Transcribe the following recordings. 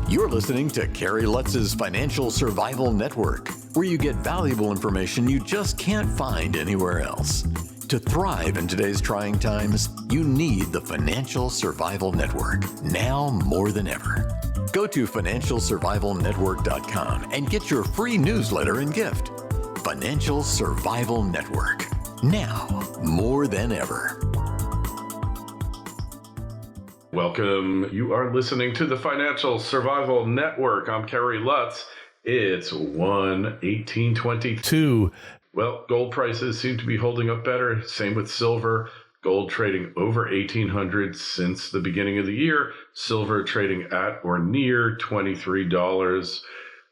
You're listening to Kerry Lutz's Financial Survival Network, where you get valuable information you just can't find anywhere else. To thrive in today's trying times, you need the Financial Survival Network, now more than ever. Go to financialsurvivalnetwork.com and get your free newsletter and gift. Financial Survival Network, now more than ever. Welcome. You are listening to the Financial Survival Network. I'm Kerry Lutz. It's 1/18/22. Well, gold prices seem to be holding up better. Same with silver. Gold trading over 1,800 since the beginning of the year. Silver trading at or near $23.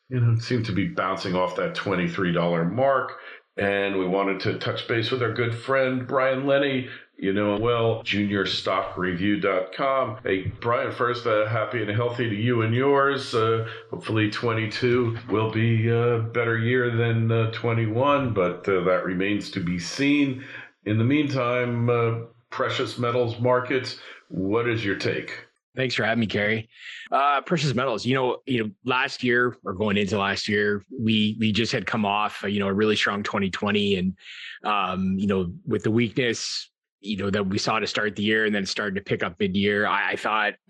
It seemed to be bouncing off that $23 mark. And we wanted to touch base with our good friend, Brian Leni, juniorstockreview.com. Hey, Brian, first, happy and healthy to you and yours. Hopefully 22 will be a better year than 21, but that remains to be seen. In the meantime, precious metals markets, what is your take? Thanks for having me, Kerry. Precious metals, last year or going into last year, we just had come off, a really strong 2020. And, with the weakness, that we saw to start the year and then started to pick up mid-year, I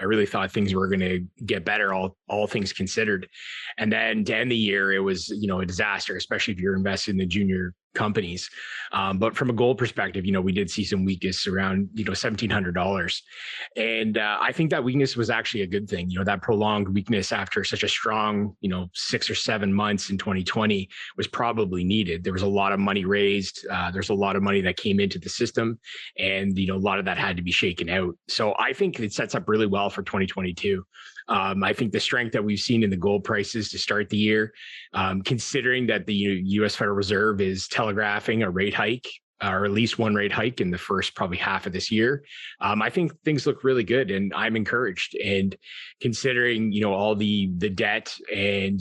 really thought things were going to get better, all things considered. And then to end the year, it was, a disaster, especially if you're invested in the junior companies. But from a gold perspective, we did see some weakness around, $1,700. And I think that weakness was actually a good thing. That prolonged weakness after such a strong, 6 or 7 months in 2020 was probably needed. There was a lot of money raised. There's a lot of money that came into the system, and, a lot of that had to be shaken out. So I think it sets up really well for 2022. I think the strength that we've seen in the gold prices to start the year, considering that the U.S. Federal Reserve is telegraphing a rate hike, or at least one rate hike in the first probably half of this year, I think things look really good, and I'm encouraged. And considering all the debt and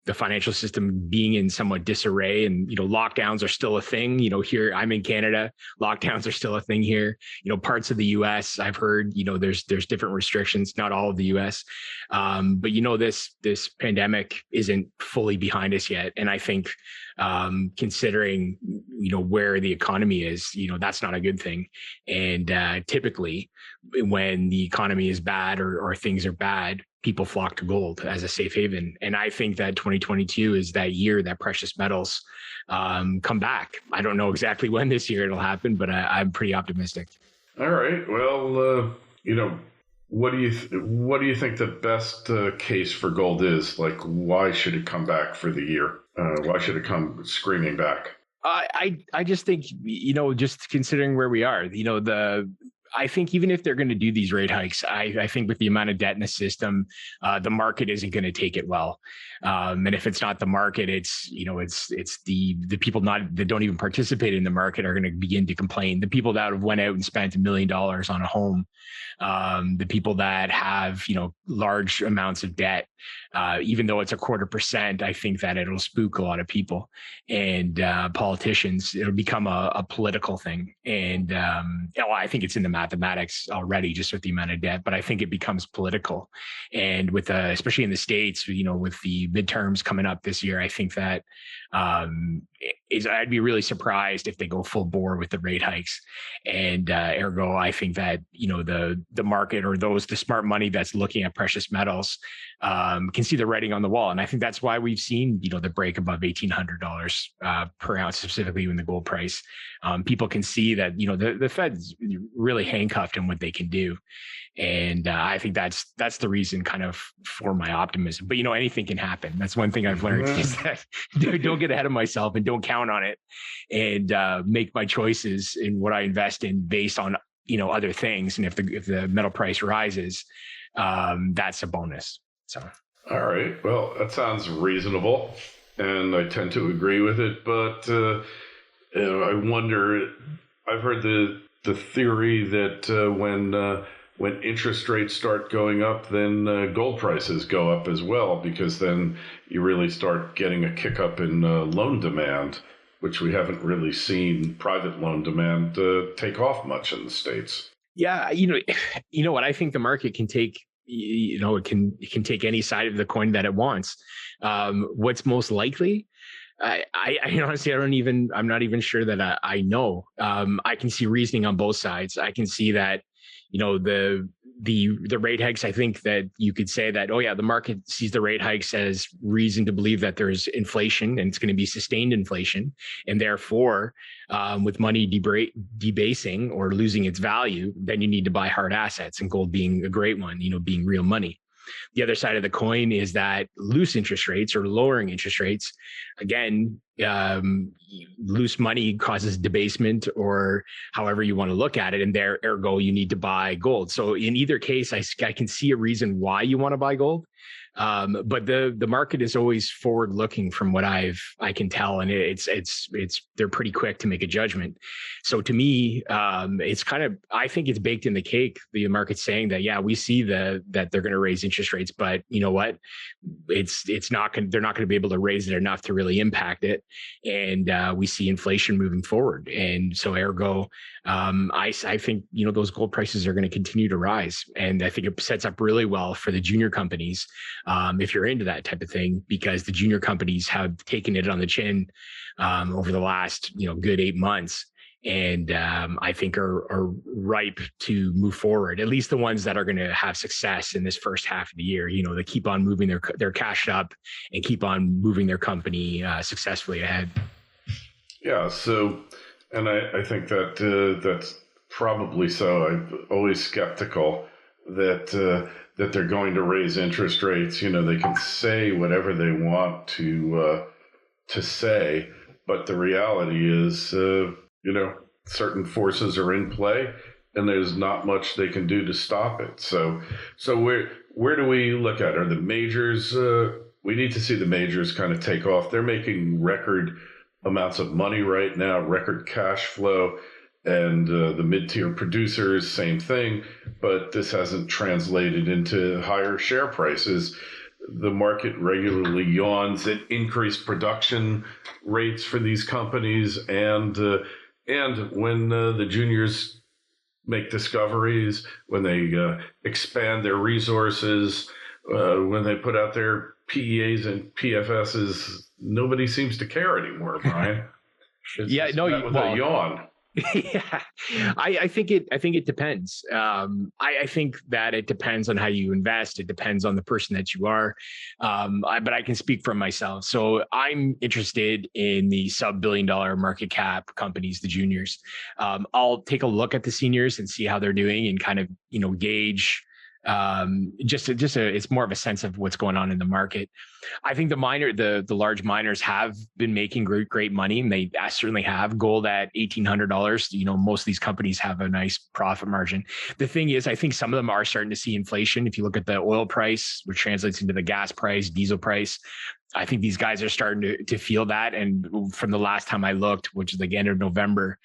the financial system being in somewhat disarray, and lockdowns are still a thing. Here I'm in Canada, lockdowns are still a thing here. Parts of the U.S. I've heard there's different restrictions, not all of the U.S. But this pandemic isn't fully behind us yet, and I think considering where the economy is, that's not a good thing. And typically, when the economy is bad or things are bad, people flock to gold as a safe haven. And I think that 2022 is that year that precious metals come back. I don't know exactly when this year it'll happen, but I'm pretty optimistic. All right. Well, what do you think the best case for gold is? Like, why should it come back for the year? Why should it come screaming back? I just think, just considering where we are, I think even if they're going to do these rate hikes, I think with the amount of debt in the system, the market isn't going to take it well. And if it's not the market, it's the people that don't even participate in the market are going to begin to complain. The people that have went out and spent $1 million on a home, the people that have, large amounts of debt, even though it's 0.25%, I think that it'll spook a lot of people and politicians. It'll become a political thing. And I think it's in the mathematics already, just with the amount of debt, but I think it becomes political. And with especially in the States, with the midterms coming up this year, I think that I'd be really surprised if they go full bore with the rate hikes. And ergo, I think that the market, or the smart money that's looking at precious metals, can see the writing on the wall. And I think that's why we've seen the break above $1,800 per ounce, specifically in the gold price. People can see that the Fed's really handcuffed in what they can do. And I think that's the reason kind of for my optimism. But anything can happen. That's one thing I've learned is that don't get ahead of myself and don't count on it, and make my choices in what I invest in based on other things. And if the metal price rises, that's a bonus. So. All right. Well, that sounds reasonable, and I tend to agree with it. But I wonder. I've heard the theory that when interest rates start going up, then gold prices go up as well, because then you really start getting a kick up in loan demand, which we haven't really seen private loan demand take off much in the States. Yeah, you know what? I think the market can take it can take any side of the coin that it wants. What's most likely? I honestly, I'm not even sure that I know. I can see reasoning on both sides. I can see that, the rate hikes. I think that you could say that, oh yeah, the market sees the rate hikes as reason to believe that there's inflation and it's going to be sustained inflation. And therefore, with money debasing or losing its value, then you need to buy hard assets, and gold being a great one, being real money. The other side of the coin is that loose interest rates or lowering interest rates, again, loose money causes debasement, or however you want to look at it. And ergo, you need to buy gold. So in either case, I can see a reason why you want to buy gold. But the market is always forward looking from what I can tell. And they're pretty quick to make a judgment. So to me, I think it's baked in the cake. The market's saying that, yeah, we see that they're going to raise interest rates, but you know what? They're not going to be able to raise it enough to really impact it. And, we see inflation moving forward. And so ergo, I think, those gold prices are going to continue to rise. And I think it sets up really well for the junior companies, if you're into that type of thing, because the junior companies have taken it on the chin over the last, good 8 months. And I think are ripe to move forward, at least the ones that are going to have success in this first half of the year. They keep on moving their cash up and keep on moving their company successfully ahead. Yeah. So, and I think that that's probably so. I'm always skeptical that they're going to raise interest rates. They can say whatever they want to say, but the reality is, certain forces are in play, and there's not much they can do to stop it. So where do we look at? Are the majors? We need to see the majors kind of take off. They're making record amounts of money right now, record cash flow, and the mid-tier producers, same thing. But this hasn't translated into higher share prices. The market regularly yawns at increased production rates for these companies, and when the juniors make discoveries, when they expand their resources, when they put out their PEAs and PFSs, nobody seems to care anymore, Brian. Yeah, no, a yawn. Yeah, I think it depends. I think that it depends on how you invest. It depends on the person that you are. But I can speak for myself. So I'm interested in the sub-billion-dollar market cap companies, the juniors. I'll take a look at the seniors and see how they're doing and kind of, gauge. It's more of a sense of what's going on in the market. I think the large miners have been making great money, and they certainly have. Gold at $1,800. Most of these companies have a nice profit margin. The thing is, I think some of them are starting to see inflation. If you look at the oil price, which translates into the gas price, diesel price, I think these guys are starting to feel that. And from the last time I looked, which is the end of November,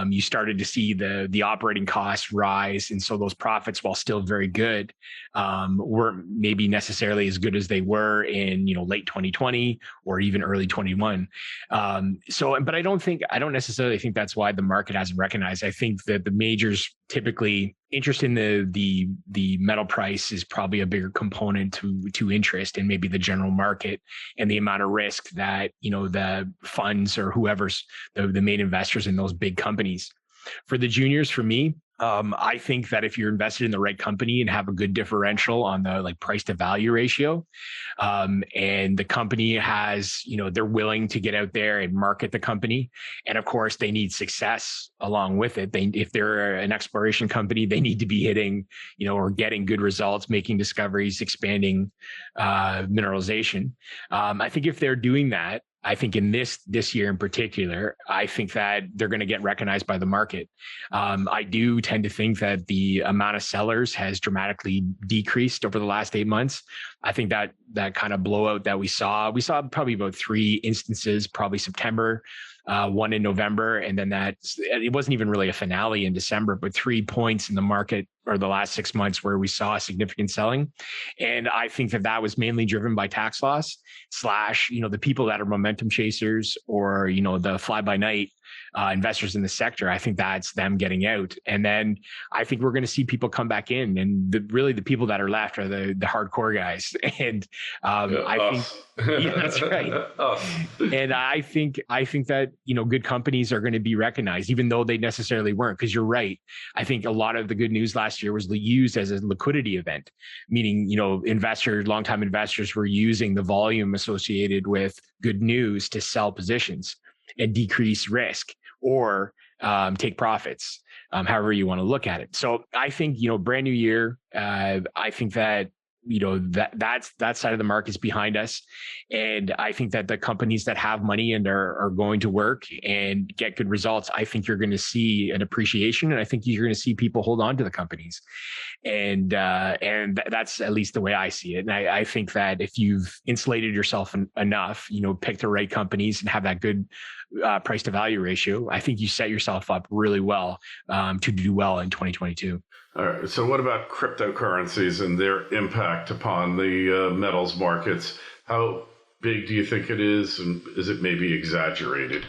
you started to see the operating costs rise. And so those profits, while still very good, weren't maybe necessarily as good as they were in, late 2020 or even early 21. But I don't necessarily think that's why the market hasn't recognized. I think that the majors typically interest in the metal price is probably a bigger component to interest in maybe the general market and the amount of risk that, the funds or whoever's the main investors in those big companies. For the juniors, for me, I think that if you're invested in the right company and have a good differential on the price to value ratio, and the company has, they're willing to get out there and market the company. And of course they need success along with it. If they're an exploration company, they need to be hitting, or getting good results, making discoveries, expanding, mineralization. I think if they're doing that, I think in this year in particular, I think that they're going to get recognized by the market. I do tend to think that the amount of sellers has dramatically decreased over the last 8 months. I think that kind of blowout that we saw probably about 3 instances, probably September, one in November, and then it wasn't even really a finale in December, but 3 points in the market or the last 6 months where we saw significant selling. And I think that was mainly driven by tax loss / the people that are momentum chasers or, the fly by night investors in the sector. I think that's them getting out. And then I think we're going to see people come back in, and really the people that are left are the hardcore guys. And I think, yeah, that's right. And I think that, good companies are going to be recognized, even though they necessarily weren't, because you're right. I think a lot of the good news last year was used as a liquidity event, meaning, longtime investors were using the volume associated with good news to sell positions and decrease risk or take profits, however you want to look at it. So I think, brand new year, I think that, that side of the market is behind us. And I think that the companies that have money and are going to work and get good results, I think you're going to see an appreciation. And I think you're going to see people hold on to the companies. And that's at least the way I see it. And I think that if you've insulated yourself enough, pick the right companies and have that good price to value ratio, I think you set yourself up really well to do well in 2022. All right. So what about cryptocurrencies and their impact upon the metals markets? How big do you think it is? And is it maybe exaggerated?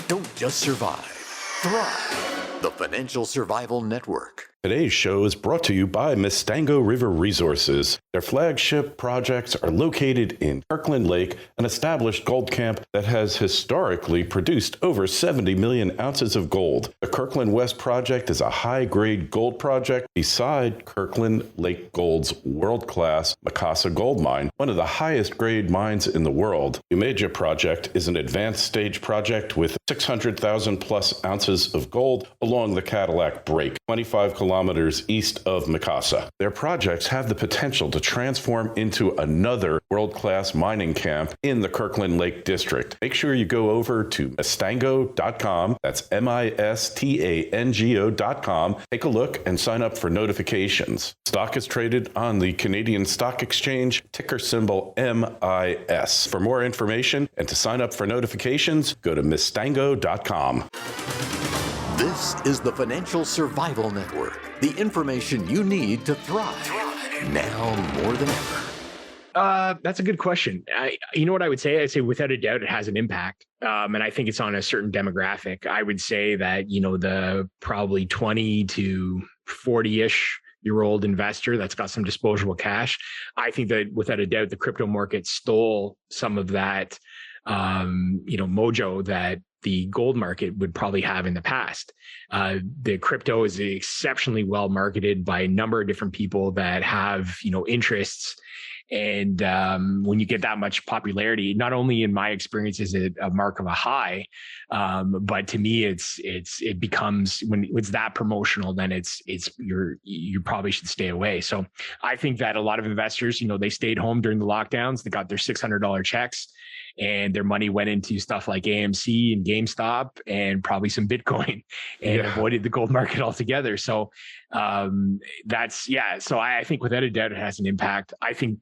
Don't just survive. Thrive. The Financial Survival Network. Today's show is brought to you by Mustango River Resources. Their flagship projects are located in Kirkland Lake, an established gold camp that has historically produced over 70 million ounces of gold. The Kirkland West project is a high-grade gold project beside Kirkland Lake Gold's world-class Macassa gold mine, one of the highest-grade mines in the world. The Umeja project is an advanced stage project with 600,000 plus ounces of gold along the Cadillac Break, 25 kilometers east of Macassa. Their projects have the potential to transform into another world-class mining camp in the Kirkland Lake District. Make sure you go over to Mustango.com. That's Mistango.com. Take a look and sign up for notifications. Stock is traded on the Canadian Stock Exchange, ticker symbol MIS. For more information and to sign up for notifications, go to Mustango.com. This is the Financial Survival Network, the information you need to thrive now more than ever. That's a good question. You know what I would say? I'd say without a doubt, it has an impact. And I think it's on a certain demographic. I would say that, the probably 20 to 40-ish year old investor that's got some disposable cash. I think that without a doubt, the crypto market stole some of that, mojo that the gold market would probably have in the past. The crypto is exceptionally well marketed by a number of different people that have, interests. And when you get that much popularity, not only in my experience is it a mark of a high, but to me, it becomes, when it's that promotional, then you probably should stay away. So I think that a lot of investors, they stayed home during the lockdowns, they got their $600 checks, and their money went into stuff like AMC and GameStop and probably some Bitcoin, and avoided the gold market altogether. So So I think without a doubt, it has an impact. I think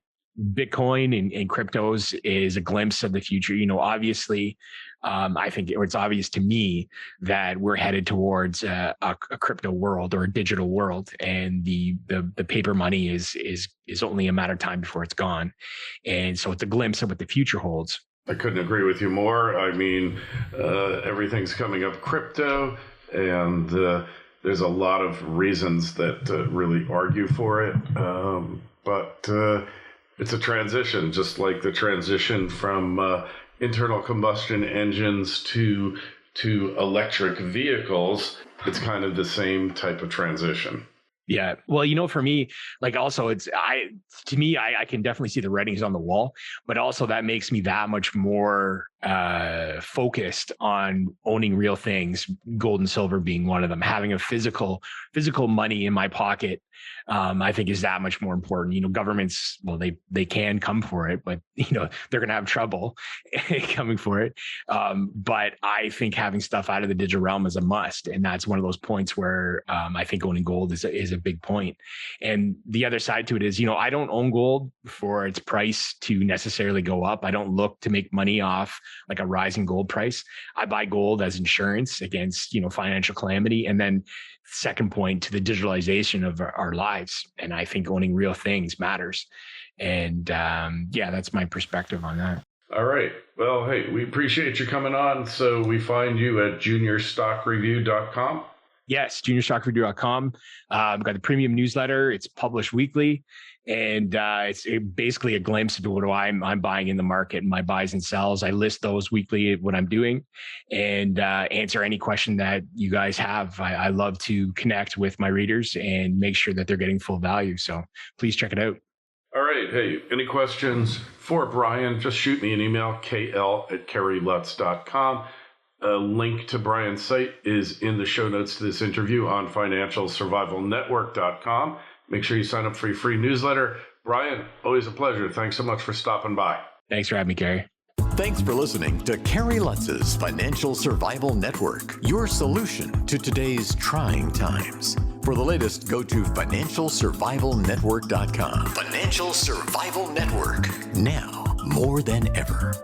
Bitcoin and cryptos is a glimpse of the future. Obviously, I think it's obvious to me that we're headed towards a crypto world or a digital world, and the paper money is only a matter of time before it's gone. And so it's a glimpse of what the future holds. I couldn't agree with you more. I mean, everything's coming up crypto, and there's a lot of reasons that really argue for it. But it's a transition, just like the transition from internal combustion engines to electric vehicles. It's kind of the same type of transition. Yeah. Well, for me, also I can definitely see the writings on the wall, but also that makes me that much more focused on owning real things, gold and silver being one of them. Having a physical money in my pocket, I think is that much more important. Governments, well, they can come for it, but they're going to have trouble coming for it. But I think having stuff out of the digital realm is a must. And that's one of those points where I think owning gold is a big point. And the other side to it is, I don't own gold for its price to necessarily go up. I don't look to make money off like a rising gold price. I buy gold as insurance against, financial calamity. And then second point to the digitalization of our lives. And I think owning real things matters. And that's my perspective on that. All right. Well, hey, we appreciate you coming on. So we find you at juniorstockreview.com. Yes, juniorstockreview.com. I've got the premium newsletter. It's published weekly. And it's basically a glimpse of what I'm buying in the market, my buys and sells. I list those weekly, what I'm doing, and answer any question that you guys have. I love to connect with my readers and make sure that they're getting full value. So please check it out. All right. Hey, any questions for Brian? Just shoot me an email, kl@kerrylutz.com. A link to Brian's site is in the show notes to this interview on financialsurvivalnetwork.com. Make sure you sign up for your free newsletter. Brian, always a pleasure. Thanks so much for stopping by. Thanks for having me, Kerry. Thanks for listening to Kerry Lutz's Financial Survival Network, your solution to today's trying times. For the latest, go to financialsurvivalnetwork.com. Financial Survival Network, now more than ever.